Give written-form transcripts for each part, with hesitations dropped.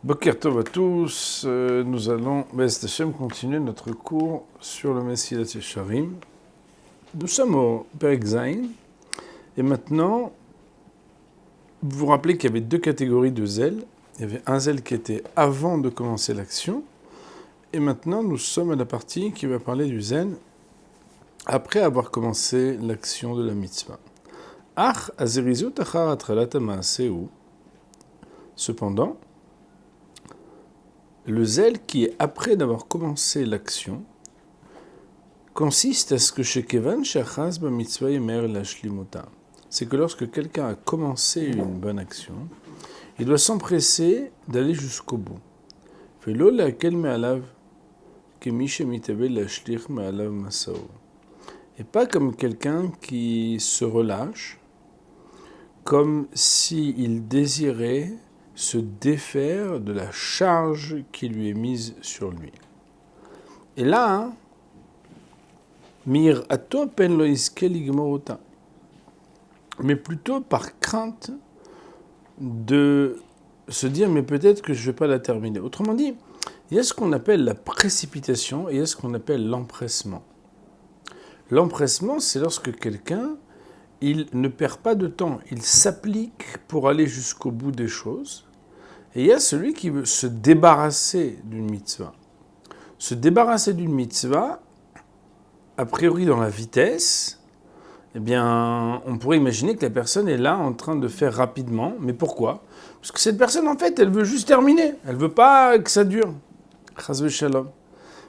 Boker Tov à tous, nous allons, Be'ez Hashem, continuer notre cours sur le Mesilat Yesharim. Nous sommes au Perek Zayin, et maintenant, vous vous rappelez qu'il y avait deux catégories de zèle. Il y avait un zèle qui était avant de commencer l'action, et maintenant nous sommes à la partie qui va parler du zèle après avoir commencé l'action de la mitzvah. Ach azerizut achar atralat ha'maaseu. Cependant, le zèle qui est après d'avoir commencé l'action consiste à ce que chez Kevan shachaz ba mitzvah yemer lashlimota. C'est que lorsque quelqu'un a commencé une bonne action, il doit s'empresser d'aller jusqu'au bout. Velo le'akel me'alav kemi shemitabe lashlich me'alav masao. Et pas comme quelqu'un qui se relâche, comme s'il désirait se défaire de la charge qui lui est mise sur lui. Et là, mir ato pen lo iske ligmorota, mais plutôt par crainte de se dire mais peut-être que je ne vais pas la terminer. Autrement dit, il y a ce qu'on appelle la précipitation et il y a ce qu'on appelle l'empressement. L'empressement, c'est lorsque quelqu'un il ne perd pas de temps, il s'applique pour aller jusqu'au bout des choses. Et il y a celui qui veut se débarrasser d'une mitzvah. Se débarrasser d'une mitzvah, a priori dans la vitesse, eh bien, on pourrait imaginer que la personne est là en train de faire rapidement. Mais pourquoi ? Parce que cette personne, en fait, elle veut juste terminer. Elle ne veut pas que ça dure. Chas v'shalom.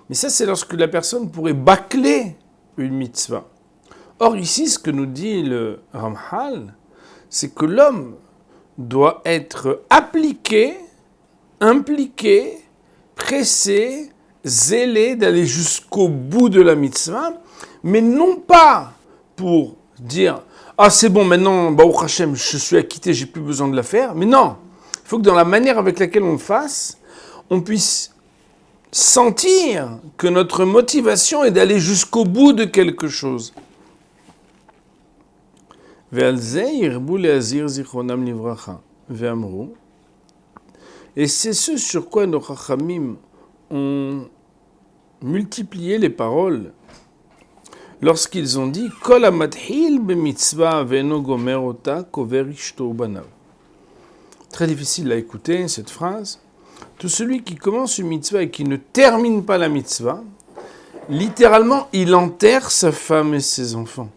Mais ça, c'est lorsque la personne pourrait bâcler une mitzvah. Or, ici, ce que nous dit le Ramchal, c'est que l'homme doit être appliqué, impliqué, pressé, zélé d'aller jusqu'au bout de la mitzvah, mais non pas pour dire « Ah, c'est bon, maintenant, Baruch Hashem, je suis acquitté, j'ai plus besoin de la faire », mais non, il faut que dans la manière avec laquelle on le fasse, on puisse sentir que notre motivation est d'aller jusqu'au bout de quelque chose. Et c'est ce sur quoi nos Chachamim ont multiplié les paroles lorsqu'ils ont dit Kol hamathil b'mitzvah ve'eno gomer ota kover ishto ubanav. Très difficile à écouter cette phrase. Tout celui qui commence une mitzvah et qui ne termine pas la mitzvah, littéralement, il enterre sa femme et ses enfants.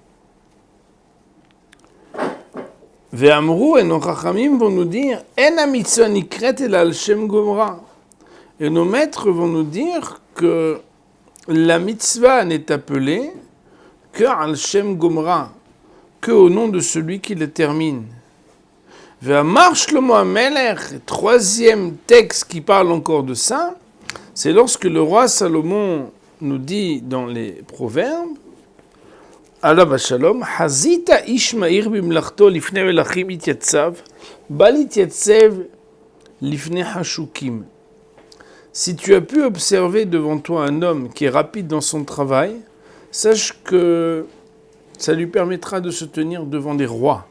Ve'amru, et nos chachamim vont nous dire En ha-mitzvah nikret el al shem gomra. Et nos maîtres vont nous dire que la mitzvah n'est appelée que al shem gomra, que au nom de celui qui le termine. Ve'amar Shlomo HaMelech, troisième texte qui parle encore de ça, c'est lorsque le roi Salomon nous dit dans les Proverbes Alav Hashalom, Hazita ish ma'ir bimlachto lifnei melachim ityatzav, bal ityatzev lifnei hashukim. Si tu as pu observer devant toi un homme qui est rapide dans son travail, sache que ça lui permettra de se tenir devant des rois.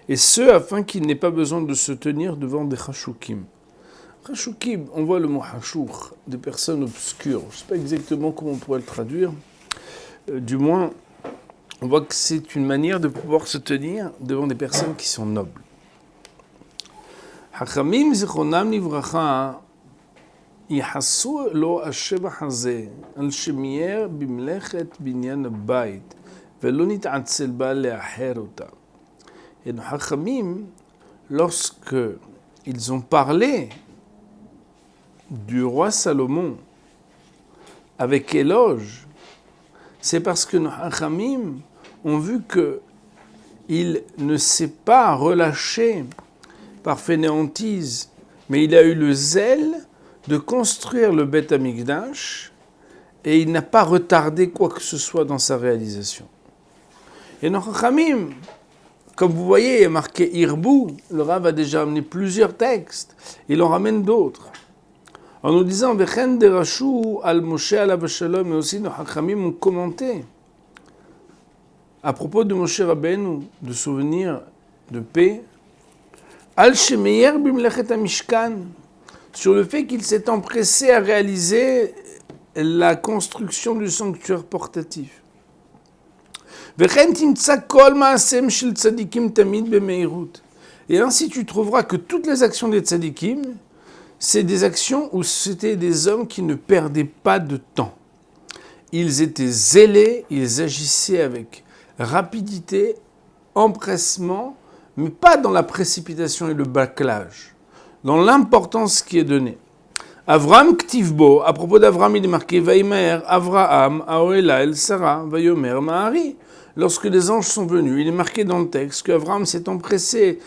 Et ce, afin qu'il n'ait pas besoin de se tenir devant des hashukim. Hashukim, on voit le mot hashur, des personnes obscures. Je ne sais pas exactement comment on pourrait le traduire. Du moins, on voit que c'est une manière de pouvoir se tenir devant des personnes qui sont nobles. Hachamim zichronam livracha yihassu lo hashevach hazeh al shemiyer bimlechet binyan habayit velo nit'atzel ba le'acher ota. Et nos Hachamim, lorsque ils ont parlé du roi Salomon avec éloge, c'est parce que nos Hachamim ont vu qu'il ne s'est pas relâché par fainéantise, mais il a eu le zèle de construire le Beth Amikdash et il n'a pas retardé quoi que ce soit dans sa réalisation. Et nos Hachamim, comme vous voyez, il y a marqué Irbu, le Rav a déjà amené plusieurs textes, il en ramène d'autres. En nous disant Vechen derashu al Moshe alav shalom, mais aussi nos Hachamim ont commenté à propos de Moshe Rabbeinu, de souvenirs de paix, Al-Shemeyer bimlechet ha-mishkan, sur le fait qu'il s'est empressé à réaliser la construction du sanctuaire portatif. Vechen timtsa kol ma'asem shel tzadikim tamid bemeirut. Et ainsi tu trouveras que toutes les actions des tzadikim, c'est des actions où c'était des hommes qui ne perdaient pas de temps. Ils étaient zélés, ils agissaient avec rapidité, empressement, mais pas dans la précipitation et le bâclage, dans l'importance qui est donnée. Avram Ktivbo, à propos d'Avram, il est marqué Vaimer, Avraham, Aoela, El Sarah, Vayomer, Mahari. Lorsque les anges sont venus, il est marqué dans le texte qu'Avram s'est empressé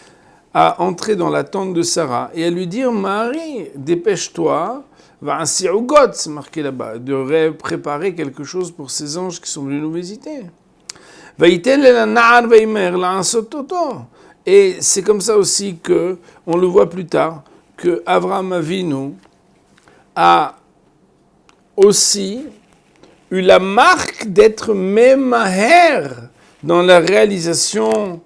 à entrer dans la tente de Sarah et à lui dire Mahari, dépêche-toi, va un sirougot, c'est marqué là-bas, de préparer quelque chose pour ces anges qui sont venus nous visiter. Vaïtel el na'ar Vaimer, la ansototo. Et c'est comme ça aussi que, on le voit plus tard, que Avraham Avinu a aussi eu la marque d'être mémaher dans la réalisation.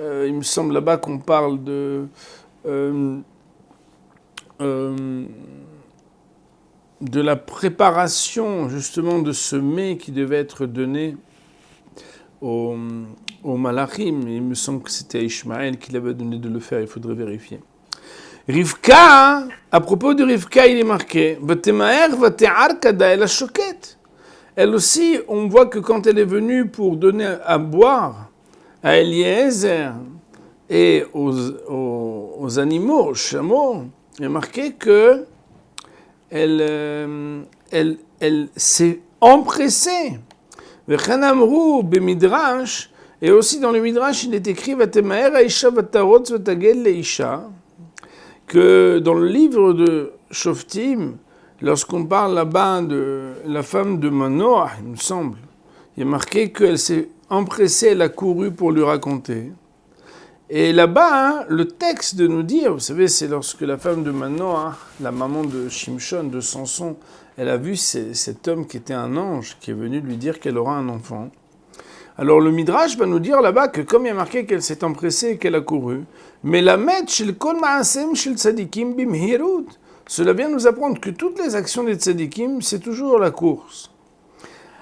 Il me semble là-bas qu'on parle de la préparation justement de ce mets qui devait être donné au Malachim. Il me semble que c'était à Ishmaël qui l'avait donné de le faire, il faudrait vérifier. Rivka, à propos de Rivka, il est marqué elle aussi, on voit que quand elle est venue pour donner à boire à Eliezer et aux animaux, aux chameaux, il est marqué que elle s'est empressée. Et aussi dans le Midrash, il est écrit que dans le livre de Shoftim, lorsqu'on parle là-bas de la femme de Manoah, il me semble, il est marqué qu'elle s'est empressée, elle a couru pour lui raconter. Et là-bas, le texte de nous dire, vous savez, c'est lorsque la femme de Manoah, la maman de Shimshon, de Samson, elle a vu cet homme qui était un ange, qui est venu lui dire qu'elle aura un enfant. Alors le Midrash va nous dire là-bas que comme il y a marqué qu'elle s'est empressée et qu'elle a couru, mais la met shel kol ma'asem shel tzadikim bimhirut, cela vient nous apprendre que toutes les actions des tzadikim, c'est toujours la course.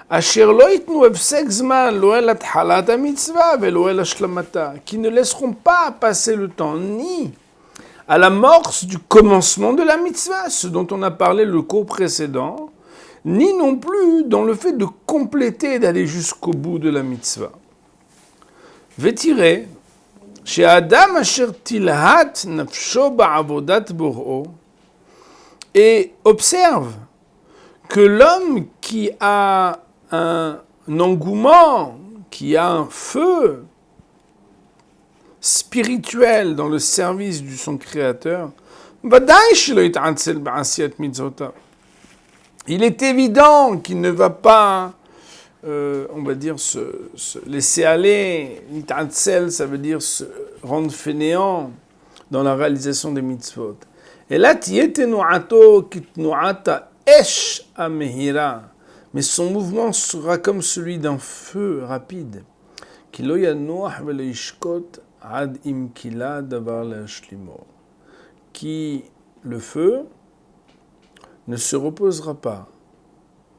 Asher lo yitnu hefsek zman lo el athalat hamitzvah velo el hashlamata, qui ne laisseront pas passer le temps ni à l'amorce du commencement de la mitzvah, ce dont on a parlé le cours précédent, ni non plus dans le fait de compléter et d'aller jusqu'au bout de la mitzvah. Vetiré, chez Adam asher tilhat nafsho ba'avodat bor'o, et observe que l'homme qui a un engouement, qui a un feu spirituel dans le service de son Créateur, il est évident qu'il ne va pas, on va dire, se laisser aller. Ça veut dire se rendre fainéant dans la réalisation des mitzvot. Et là, mais son mouvement sera comme celui d'un feu rapide. Qui, le feu, ne se reposera pas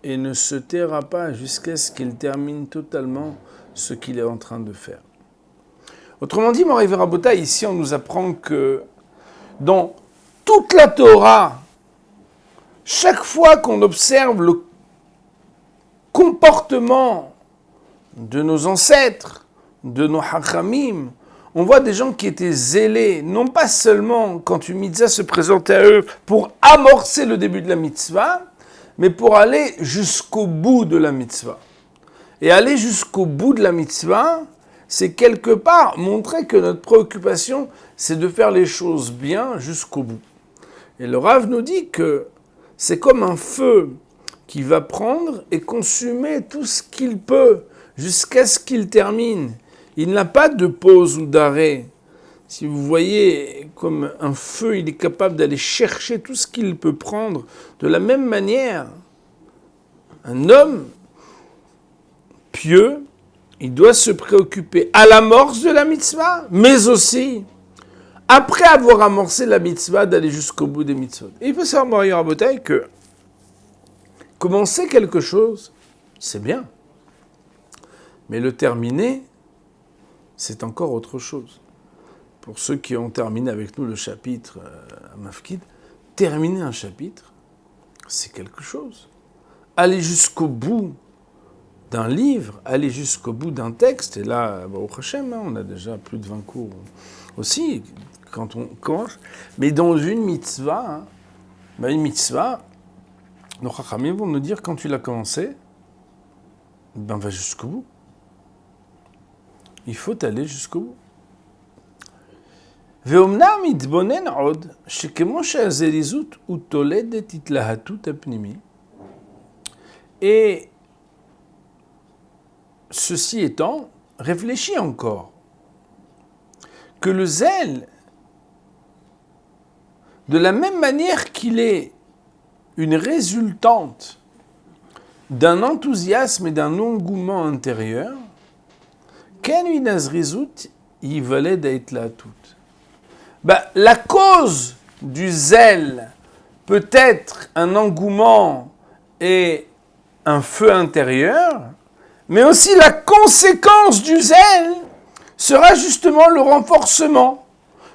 et ne se taira pas jusqu'à ce qu'il termine totalement ce qu'il est en train de faire. Autrement dit, Moray Verabota, ici on nous apprend que dans toute la Torah, chaque fois qu'on observe le comportement de nos ancêtres, de nos hachamim, on voit des gens qui étaient zélés, non pas seulement quand une mitzvah se présentait à eux pour amorcer le début de la mitzvah, mais pour aller jusqu'au bout de la mitzvah. Et aller jusqu'au bout de la mitzvah, c'est quelque part montrer que notre préoccupation, c'est de faire les choses bien jusqu'au bout. Et le Rav nous dit que c'est comme un feu qui va prendre et consumer tout ce qu'il peut jusqu'à ce qu'il termine. Il n'a pas de pause ou d'arrêt. Si vous voyez comme un feu, il est capable d'aller chercher tout ce qu'il peut prendre. De la même manière, un homme pieux, il doit se préoccuper à l'amorce de la mitzvah, mais aussi après avoir amorcé la mitzvah, d'aller jusqu'au bout des mitzvot. Et il faut savoir, Moraï Rabotai, que commencer quelque chose, c'est bien. Mais le terminer, c'est encore autre chose. Pour ceux qui ont terminé avec nous le chapitre à Mafkid, terminer un chapitre, c'est quelque chose. Aller jusqu'au bout d'un livre, aller jusqu'au bout d'un texte, et là, au Hachem, on a déjà plus de 20 cours aussi, quand on commence. Mais dans une mitzvah, nos Chachamim vont nous dire, quand tu l'as commencé, va jusqu'au bout. Il faut aller jusqu'au bout. ואומנם מתבונן עוד שכמו שהזריזות הוא תולדת התלהטות הפנימי, et ceci étant, réfléchis encore que le zèle, de la même manière qu'il est une résultante d'un enthousiasme et d'un engouement intérieur, ken min הזריזות ייוולד ההתלהטות. La cause du zèle peut être un engouement et un feu intérieur, mais aussi la conséquence du zèle sera justement le renforcement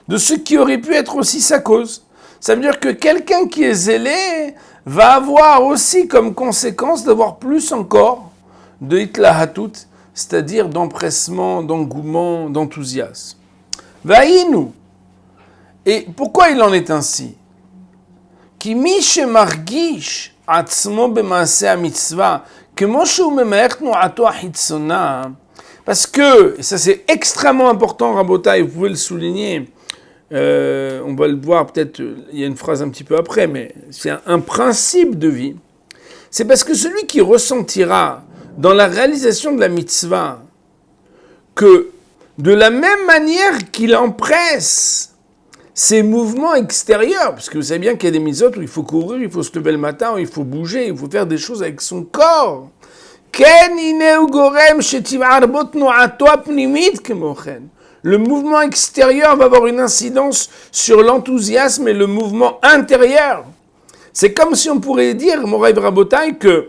de ce qui aurait pu être aussi sa cause. Ça veut dire que quelqu'un qui est zélé va avoir aussi comme conséquence d'avoir plus encore de hitlahatut, c'est-à-dire d'empressement, d'engouement, d'enthousiasme. Vaïnu. Et pourquoi il en est ainsi? Ki mi shemargish atzmo b'maaseh hamitzvah kemo shehu mema'er tnu'ato hachitzona. Parce que, et ça c'est extrêmement important, Rabotai, vous pouvez le souligner, on va le voir peut-être, il y a une phrase un petit peu après, mais c'est un principe de vie. C'est parce que celui qui ressentira dans la réalisation de la mitzvah que de la même manière qu'il empresse ces mouvements extérieurs, parce que vous savez bien qu'il y a des mitzvot où il faut courir, il faut se lever le matin, où il faut bouger, il faut faire des choses avec son corps. Le mouvement extérieur va avoir une incidence sur l'enthousiasme et le mouvement intérieur. C'est comme si on pourrait dire, Moraï Rabotai, que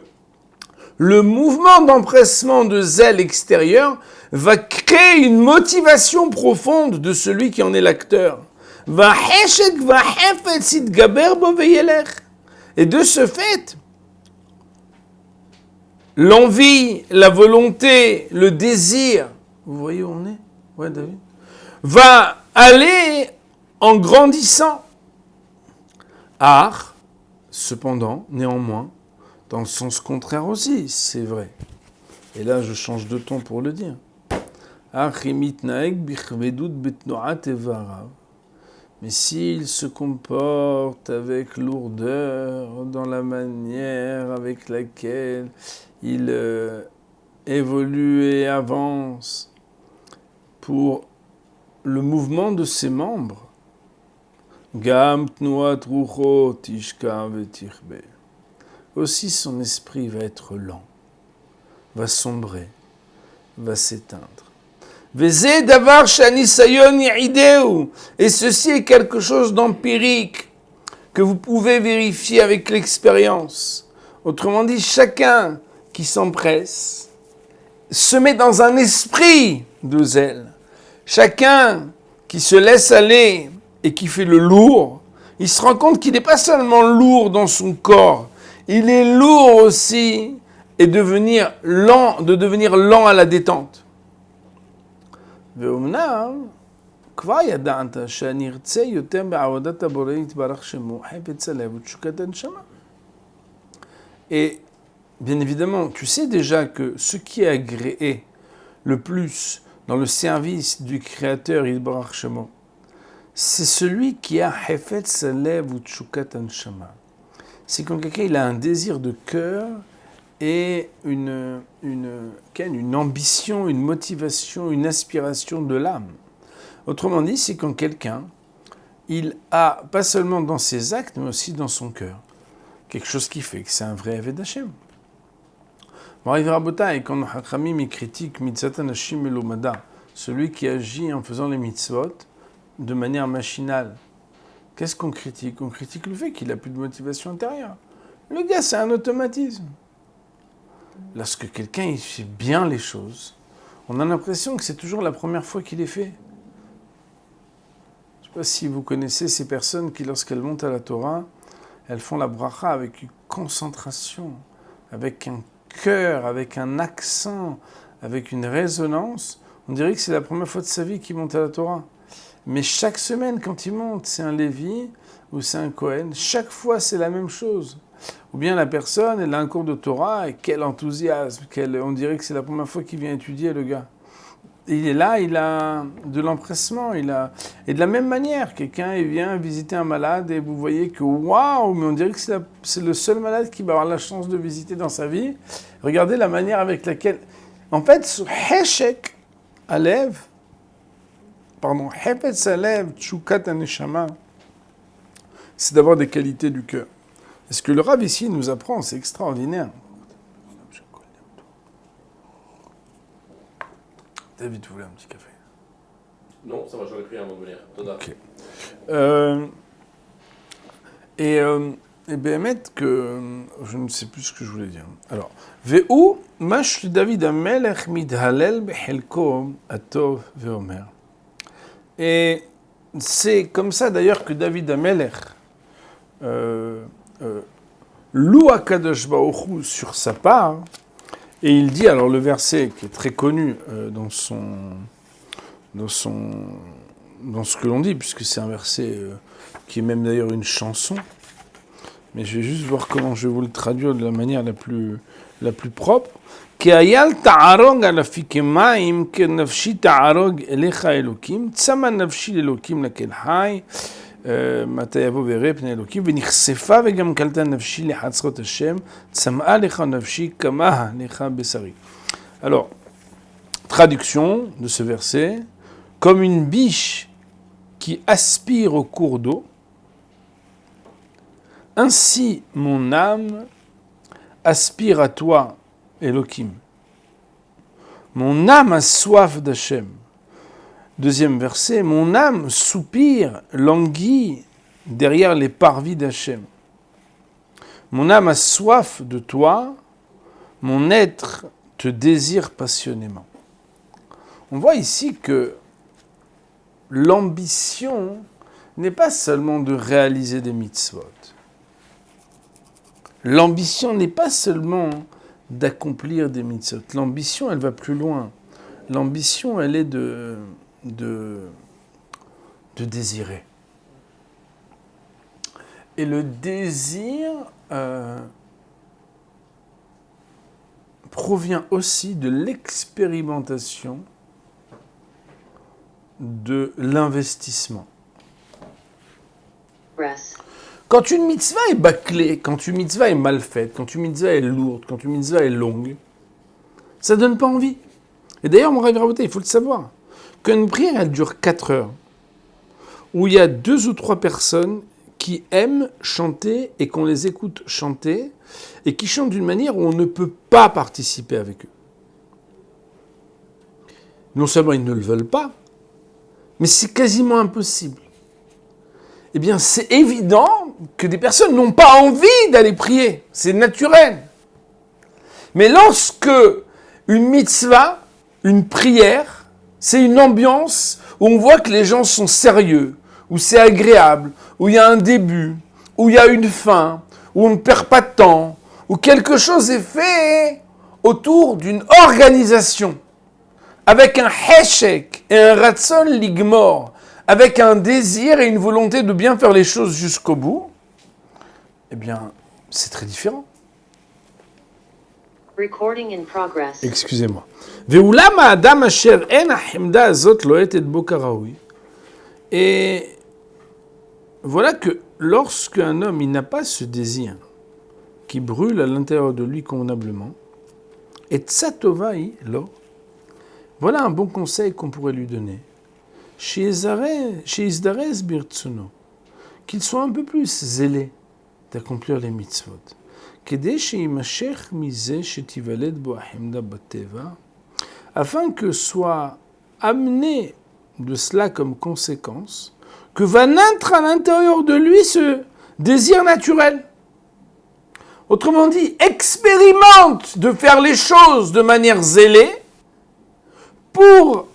le mouvement d'empressement de zèle extérieur va créer une motivation profonde de celui qui en est l'acteur. Et de ce fait, l'envie, la volonté, le désir, vous voyez où on est? Ouais, David? Va aller en grandissant. Art, cependant, néanmoins, dans le sens contraire aussi, c'est vrai. Et là, je change de ton pour le dire. Mais s'il se comporte avec lourdeur dans la manière avec laquelle il évolue et avance pour le mouvement de ses membres, aussi son esprit va être lent, va sombrer, va s'éteindre. Et ceci est quelque chose d'empirique que vous pouvez vérifier avec l'expérience. Autrement dit, chacun qui s'empresse se met dans un esprit de zèle. Chacun qui se laisse aller et qui fait le lourd, il se rend compte qu'il n'est pas seulement lourd dans son corps, il est lourd aussi et de devenir lent à la détente. ואומנם, כבר ידעת שאני ארצה יותר בעבודת הבורא יתברך שמו חפץ הלב ותשוקת הנשמה. Et bien évidemment, tu sais déjà que ce qui est agréé le plus dans le service du Créateur Yitbarach Shemo, c'est celui qui a Hefetz Lev ou Tshukat Anshama. C'est quand quelqu'un il a un désir de cœur et une ambition, une motivation, une aspiration de l'âme. Autrement dit, c'est quand quelqu'un, il a, pas seulement dans ses actes, mais aussi dans son cœur, quelque chose qui fait que c'est un vrai Eved Hashem. Moraï Rabotai, quand nos Hachamim critiquent Mitzat Anashim Elomada, celui qui agit en faisant les mitzvot, de manière machinale, qu'est-ce qu'on critique? On critique le fait qu'il n'a plus de motivation intérieure. Le gars, c'est un automatisme. Lorsque quelqu'un il fait bien les choses, on a l'impression que c'est toujours la première fois qu'il les fait. Je ne sais pas si vous connaissez ces personnes qui, lorsqu'elles montent à la Torah, elles font la bracha avec une concentration, avec un cœur, avec un accent, avec une résonance. On dirait que c'est la première fois de sa vie qu'il monte à la Torah. Mais chaque semaine, quand il monte, c'est un Lévi ou c'est un Cohen. Chaque fois, c'est la même chose. Ou bien la personne, elle a un cours de Torah et quel enthousiasme. On dirait que c'est la première fois qu'il vient étudier, le gars. Il est là, il a de l'empressement. Et de la même manière, quelqu'un il vient visiter un malade et vous voyez que waouh, mais on dirait que c'est le seul malade qui va avoir la chance de visiter dans sa vie. Regardez la manière avec laquelle... En fait, ce Heshek Alev, Hepetz Alev, Tchoukat Aneshama, c'est d'avoir des qualités du cœur. Et ce que le Rav ici nous apprend, c'est extraordinaire. David, vous voulez un petit café? Non, ça va, j'aurais pris un moment de venir. Ok. Et Béhémet, que je ne sais plus ce que je voulais dire. Alors, Ve'u mash David Amelech midhalel bechelko atov veomer. Et c'est comme ça d'ailleurs que David Amelech loue Akadosh Baruch Hu sur sa part, et il dit, alors le verset qui est très connu dans ce que l'on dit, puisque c'est un verset qui est même d'ailleurs une chanson, mais je vais juste voir comment je vais vous le traduire de la manière la plus propre. Ke'ayal ta'arog alafi kemaim kenafshi ta'arog elecha elokim tzama nafshi lelokim lakel hay מתי יבוא ויראה פני אלוקים, ונחשפה וגם קלטה נפשי לחצרות השם, צמאה לך נפשי, כמה לך בשרי. Alors, traduction de ce verset, comme une biche qui aspire au cours d'eau, ainsi mon âme aspire à toi, Elohim. Mon âme a soif d'Hachem. Deuxième verset, mon âme soupire, languit derrière les parvis d'Hachem. Mon âme a soif de toi, mon être te désire passionnément. On voit ici que l'ambition n'est pas seulement de réaliser des mitzvot. L'ambition n'est pas seulement d'accomplir des mitzvot. L'ambition, elle va plus loin. L'ambition, elle est de désirer. Et le désir provient aussi de l'expérimentation de l'investissement. Quand une mitzvah est bâclée, quand une mitzvah est mal faite, quand une mitzvah est lourde, quand une mitzvah est longue, ça ne donne pas envie. Et d'ailleurs, mon Rav Raboté, il faut le savoir, qu'une prière, elle dure 4 heures, où il y a 2 ou 3 personnes qui aiment chanter et qu'on les écoute chanter, et qui chantent d'une manière où on ne peut pas participer avec eux. Non seulement ils ne le veulent pas, mais c'est quasiment impossible. Eh bien, c'est évident que des personnes n'ont pas envie d'aller prier. C'est naturel. Mais lorsque une mitzvah, une prière, c'est une ambiance où on voit que les gens sont sérieux, où c'est agréable, où il y a un début, où il y a une fin, où on ne perd pas de temps, où quelque chose est fait autour d'une organisation, avec un heshek et un ratson ligmor, avec un désir et une volonté de bien faire les choses jusqu'au bout, eh bien, c'est très différent. Recording in progress. Excusez-moi. Ve'ulam ha'adam asher en ha'chemda azot lo'et et bo karaoui. Et voilà que lorsqu'un homme il n'a pas ce désir qui brûle à l'intérieur de lui convenablement, et tsatovai lo, voilà un bon conseil qu'on pourrait lui donner. Sheizdarez birtsuno, qu'il soit un peu plus zélé d'accomplir les mitzvot. Afin que soit amené de cela comme conséquence que va naître à l'intérieur de lui ce désir naturel. Autrement dit, expérimente de faire les choses de manière zélée pour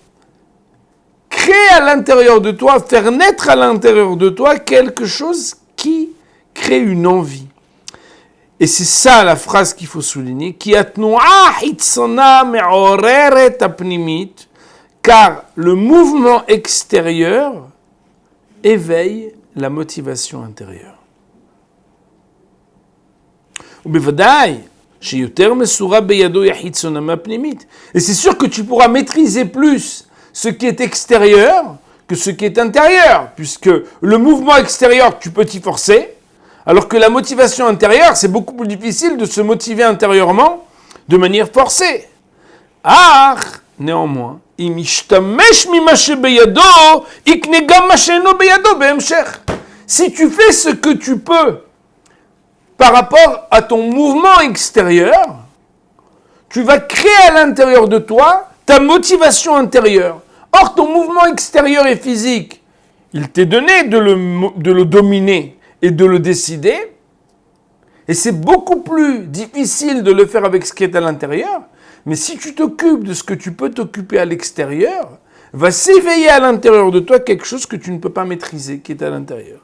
créer à l'intérieur de toi, faire naître à l'intérieur de toi quelque chose qui crée une envie. Et c'est ça la phrase qu'il faut souligner, car le mouvement extérieur éveille la motivation intérieure. Et c'est sûr que tu pourras maîtriser plus ce qui est extérieur que ce qui est intérieur, puisque le mouvement extérieur, tu peux t'y forcer, alors que la motivation intérieure, c'est beaucoup plus difficile de se motiver intérieurement de manière forcée. Néanmoins, si tu fais ce que tu peux par rapport à ton mouvement extérieur, tu vas créer à l'intérieur de toi ta motivation intérieure. Or, ton mouvement extérieur et physique, il t'est donné de le dominer et de le décider, et c'est beaucoup plus difficile de le faire avec ce qui est à l'intérieur, mais si tu t'occupes de ce que tu peux t'occuper à l'extérieur, va s'éveiller à l'intérieur de toi quelque chose que tu ne peux pas maîtriser, qui est à l'intérieur.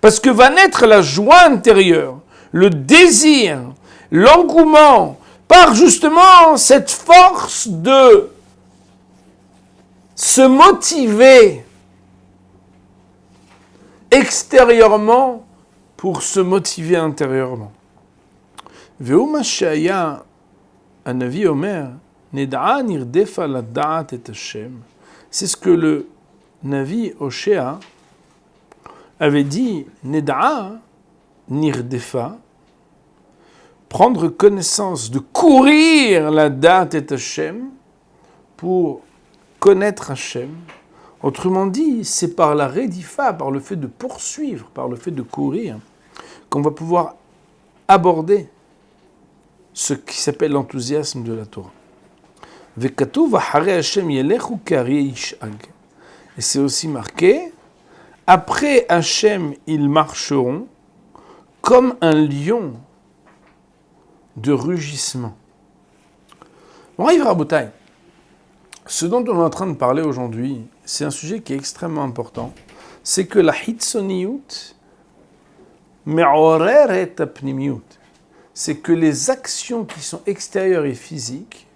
Parce que va naître la joie intérieure, le désir, l'engouement, par justement cette force de se motiver extérieurement pour se motiver intérieurement. Ve'uma shaya anavi omer ned'a nirdefa lada'at et Hashem. C'est ce que le Navi Hoshea avait dit, ned'a nirdefa, prendre connaissance, de courir la date et Hashem pour connaître Hashem. Autrement dit, c'est par la redifa, par le fait de poursuivre, par le fait de courir, qu'on va pouvoir aborder ce qui s'appelle l'enthousiasme de la Torah. Et c'est aussi marqué, après Hashem, ils marcheront comme un lion de rugissement. Bon, Rabotai, ce dont on est en train de parler aujourd'hui, c'est un sujet qui est extrêmement important. C'est que la hitzoniyut me'oreret apnimiyut. C'est que les actions qui sont extérieures et physiques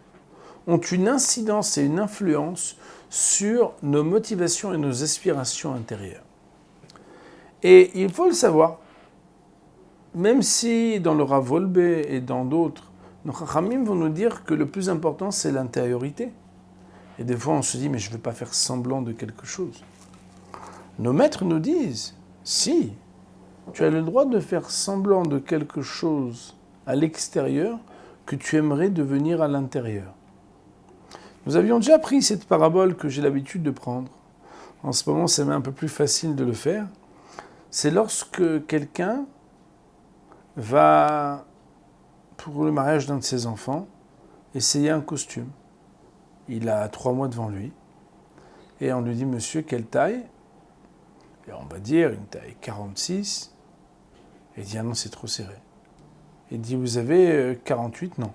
ont une incidence et une influence sur nos motivations et nos aspirations intérieures. Et il faut le savoir, même si dans le Rav Wolbe et dans d'autres, nos Chachamim vont nous dire que le plus important c'est l'intériorité. Et des fois on se dit mais je ne veux pas faire semblant de quelque chose. Nos maîtres nous disent, si, tu as le droit de faire semblant de quelque chose à l'extérieur que tu aimerais devenir à l'intérieur. Nous avions déjà pris cette parabole que j'ai l'habitude de prendre. En ce moment, c'est même un peu plus facile de le faire. C'est lorsque quelqu'un va, pour le mariage d'un de ses enfants, essayer un costume. Il a 3 mois devant lui. Et on lui dit, monsieur, quelle taille ? Et on va dire une taille 46. Et il dit, ah non, c'est trop serré. Il dit, vous avez 48 ? Non.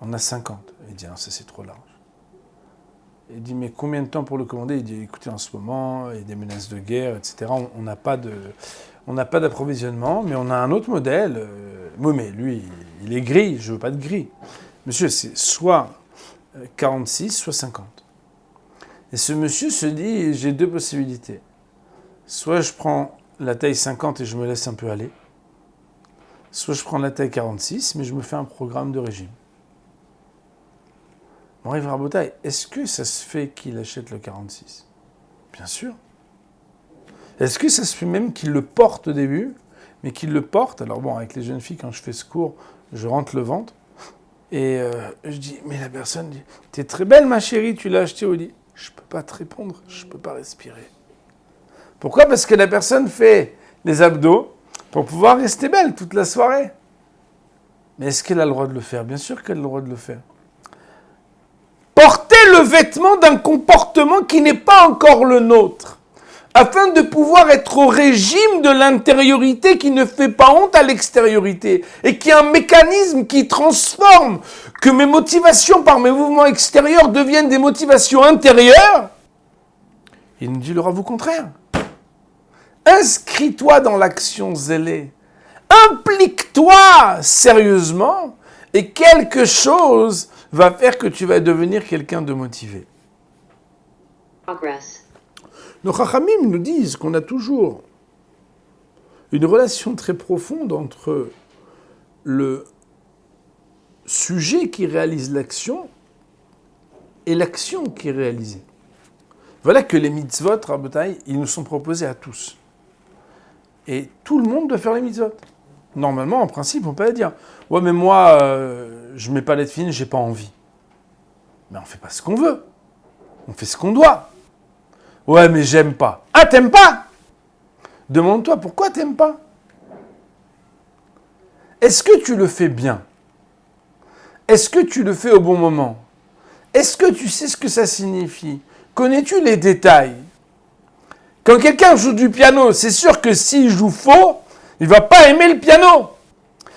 On a 50. Il dit, non, ça c'est trop large. Il dit, mais combien de temps pour le commander ? Il dit, écoutez, en ce moment, il y a des menaces de guerre, etc. On n'a pas d'approvisionnement, mais on a un autre modèle. Oui, mais lui, il est gris, je ne veux pas de gris. Monsieur, c'est soit 46, soit 50. Et ce monsieur se dit, j'ai 2 possibilités. Soit je prends la taille 50 et je me laisse un peu aller, soit je prends la taille 46, mais je me fais un programme de régime. Bon, Rav Rabotai, est-ce que ça se fait qu'il achète le 46 ? Bien sûr. Est-ce que ça se fait même qu'il le porte au début, mais qu'il le porte ? Alors bon, avec les jeunes filles, quand je fais ce cours, je rentre le ventre, et je dis, mais la personne dit, t'es très belle ma chérie, tu l'as acheté où ? Il dit, je peux pas te répondre, je peux pas respirer. Pourquoi ? Parce que la personne fait les abdos pour pouvoir rester belle toute la soirée. Mais est-ce qu'elle a le droit de le faire? Bien sûr qu'elle a le droit de le faire. Porter le vêtement d'un comportement qui n'est pas encore le nôtre, afin de pouvoir être au régime de l'intériorité qui ne fait pas honte à l'extériorité et qui est un mécanisme qui transforme que mes motivations par mes mouvements extérieurs deviennent des motivations intérieures. Il nous dit le Rav au contraire. Inscris-toi dans l'action zélée. Implique-toi sérieusement et quelque chose va faire que tu vas devenir quelqu'un de motivé. Progress. Nos Chachamim nous disent qu'on a toujours une relation très profonde entre le sujet qui réalise l'action et l'action qui est réalisée. Voilà que les mitzvot, Rabotai, ils nous sont proposés à tous. Et tout le monde doit faire les mitzvot. Normalement, en principe, on peut pas dire « Ouais, mais moi, je mets pas les tefilines, j'ai pas envie. » Mais on fait pas ce qu'on veut. On fait ce qu'on doit. Ouais, mais j'aime pas. Ah, t'aimes pas? Demande-toi pourquoi t'aimes pas. Est-ce que tu le fais bien? Est-ce que tu le fais au bon moment? Est-ce que tu sais ce que ça signifie? Connais-tu les détails? Quand quelqu'un joue du piano, c'est sûr que s'il joue faux, il va pas aimer le piano.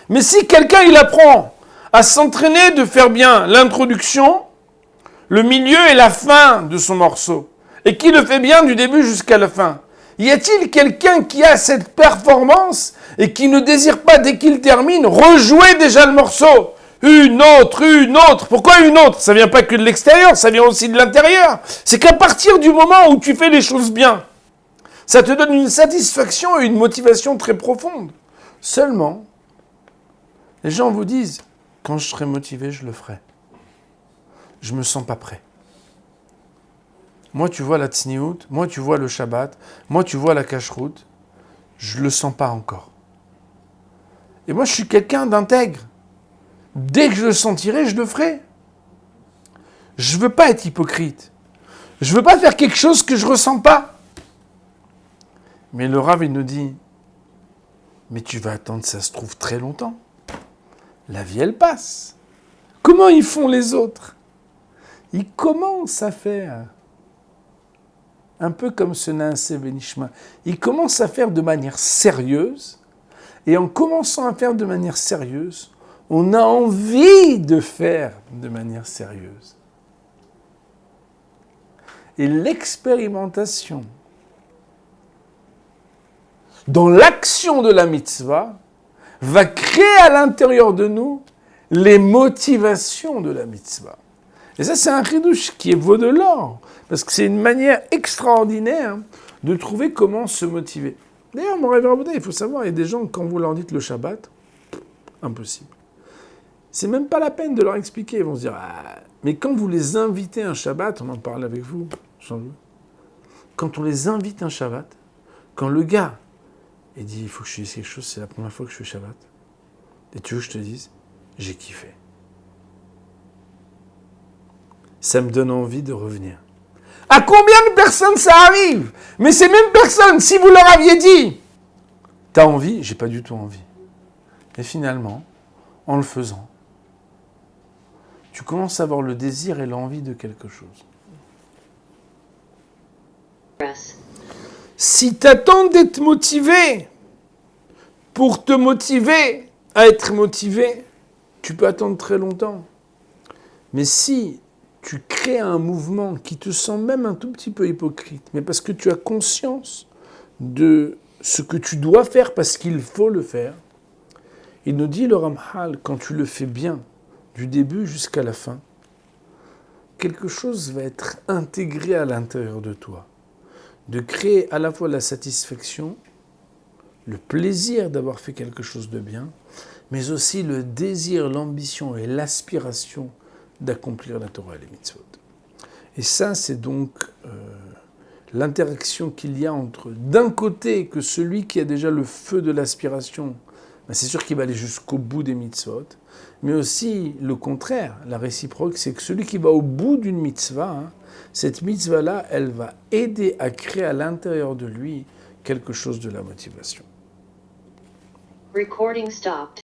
Mais si quelqu'un il apprend à s'entraîner de faire bien l'introduction, le milieu et la fin de son morceau, et qui le fait bien du début jusqu'à la fin, y a-t-il quelqu'un qui a cette performance et qui ne désire pas, dès qu'il termine, rejouer déjà le morceau? Une autre. Pourquoi une autre? Ça vient pas que de l'extérieur, ça vient aussi de l'intérieur. C'est qu'à partir du moment où tu fais les choses bien, ça te donne une satisfaction et une motivation très profonde. Seulement, les gens vous disent, quand je serai motivé, je le ferai. Je me sens pas prêt. Moi, tu vois la tsniout, moi, tu vois le Shabbat, moi, tu vois la cacheroute, je le sens pas encore. Et moi, je suis quelqu'un d'intègre. Dès que je le sentirai, je le ferai. Je veux pas être hypocrite. Je veux pas faire quelque chose que je ressens pas. Mais le Rav, il nous dit, mais tu vas attendre, ça se trouve, très longtemps. La vie, elle passe. Comment ils font les autres? Ils commencent à faire, un peu comme ce Naaseh Benishma, ils commencent à faire de manière sérieuse, et en commençant à faire de manière sérieuse, on a envie de faire de manière sérieuse. Et l'expérimentation dans l'action de la mitzvah va créer à l'intérieur de nous les motivations de la mitzvah. Et ça, c'est un chidouche qui vaut de l'or, parce que c'est une manière extraordinaire de trouver comment se motiver. D'ailleurs, mon Rav Rabodé, il faut savoir, il y a des gens, quand vous leur dites le Shabbat, impossible. C'est même pas la peine de leur expliquer. Ils vont se dire, ah, mais quand vous les invitez un Shabbat, on en parle avec vous, Jean-Louis, quand on les invite un Shabbat, quand le gars, il dit, il faut que je te dise quelque chose, c'est la première fois que je fais Shabbat, et tu veux que je te dise, j'ai kiffé. Ça me donne envie de revenir. À combien de personnes ça arrive? Mais ces mêmes personnes, si vous leur aviez dit, t'as envie? J'ai pas du tout envie. Et finalement, en le faisant, tu commences à avoir le désir et l'envie de quelque chose. Si tu attends d'être motivé pour te motiver à être motivé, tu peux attendre très longtemps. Mais si tu crées un mouvement qui te sent même un tout petit peu hypocrite, mais parce que tu as conscience de ce que tu dois faire parce qu'il faut le faire, il nous dit le Ramchal, quand tu le fais bien, du début jusqu'à la fin, quelque chose va être intégré à l'intérieur de toi. De créer à la fois la satisfaction, le plaisir d'avoir fait quelque chose de bien, mais aussi le désir, l'ambition et l'aspiration d'accomplir la Torah et les mitzvot. Et ça, c'est donc l'interaction qu'il y a entre, d'un côté, que celui qui a déjà le feu de l'aspiration, ben c'est sûr qu'il va aller jusqu'au bout des mitzvot, mais aussi le contraire, la réciproque, c'est que celui qui va au bout d'une mitzvah, cette mitzvah-là, elle va aider à créer à l'intérieur de lui quelque chose de la motivation. Recording stopped.